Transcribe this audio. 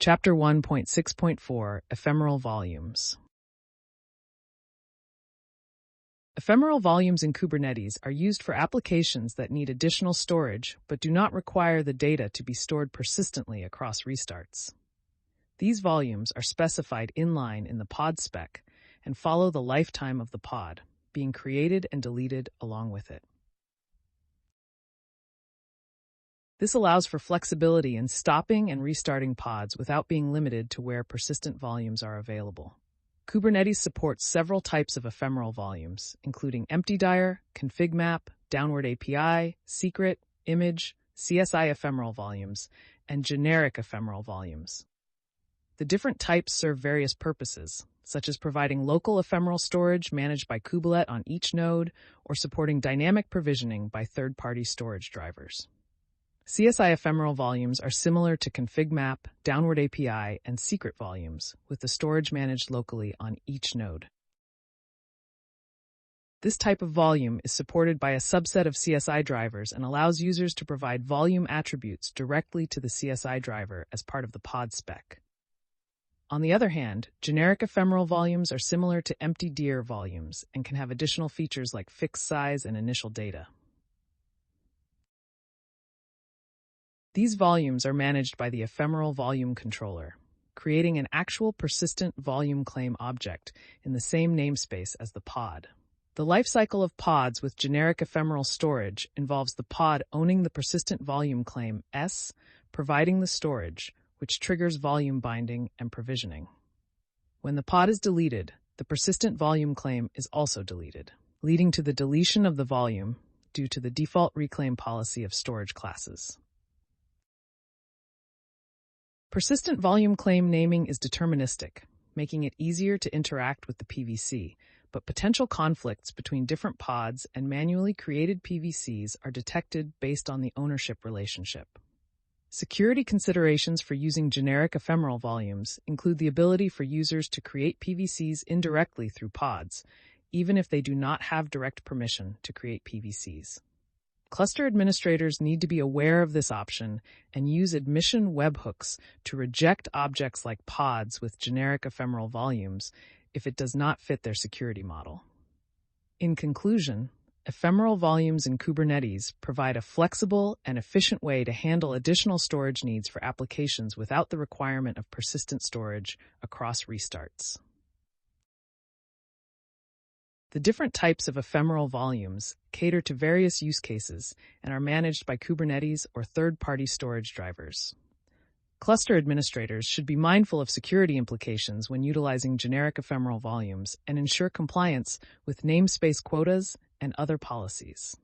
Chapter 1.6.4 Ephemeral Volumes. Ephemeral volumes in Kubernetes are used for applications that need additional storage but do not require the data to be stored persistently across restarts. These volumes are specified inline in the pod spec and follow the lifetime of the pod, being created and deleted along with it. This allows for flexibility in stopping and restarting pods without being limited to where persistent volumes are available. Kubernetes supports several types of ephemeral volumes, including empty-dir, config map, downward API, secret, image, CSI ephemeral volumes, and generic ephemeral volumes. The different types serve various purposes, such as providing local ephemeral storage managed by Kubelet on each node or supporting dynamic provisioning by third-party storage drivers. CSI ephemeral volumes are similar to config map, downward API, and secret volumes, with the storage managed locally on each node. This type of volume is supported by a subset of CSI drivers and allows users to provide volume attributes directly to the CSI driver as part of the pod spec. On the other hand, generic ephemeral volumes are similar to empty-dir volumes and can have additional features like fixed size and initial data. These volumes are managed by the Ephemeral Volume Controller, creating an actual persistent volume claim object in the same namespace as the pod. The lifecycle of pods with generic ephemeral storage involves the pod owning the persistent volume claim S, providing the storage, which triggers volume binding and provisioning. When the pod is deleted, the persistent volume claim is also deleted, leading to the deletion of the volume due to the default reclaim policy of storage classes. Persistent volume claim naming is deterministic, making it easier to interact with the PVC, but potential conflicts between different pods and manually created PVCs are detected based on the ownership relationship. Security considerations for using generic ephemeral volumes include the ability for users to create PVCs indirectly through pods, even if they do not have direct permission to create PVCs. Cluster administrators need to be aware of this option and use admission webhooks to reject objects like pods with generic ephemeral volumes if it does not fit their security model. In conclusion, ephemeral volumes in Kubernetes provide a flexible and efficient way to handle additional storage needs for applications without the requirement of persistent storage across restarts. The different types of ephemeral volumes cater to various use cases and are managed by Kubernetes or third-party storage drivers. Cluster administrators should be mindful of security implications when utilizing generic ephemeral volumes and ensure compliance with namespace quotas and other policies.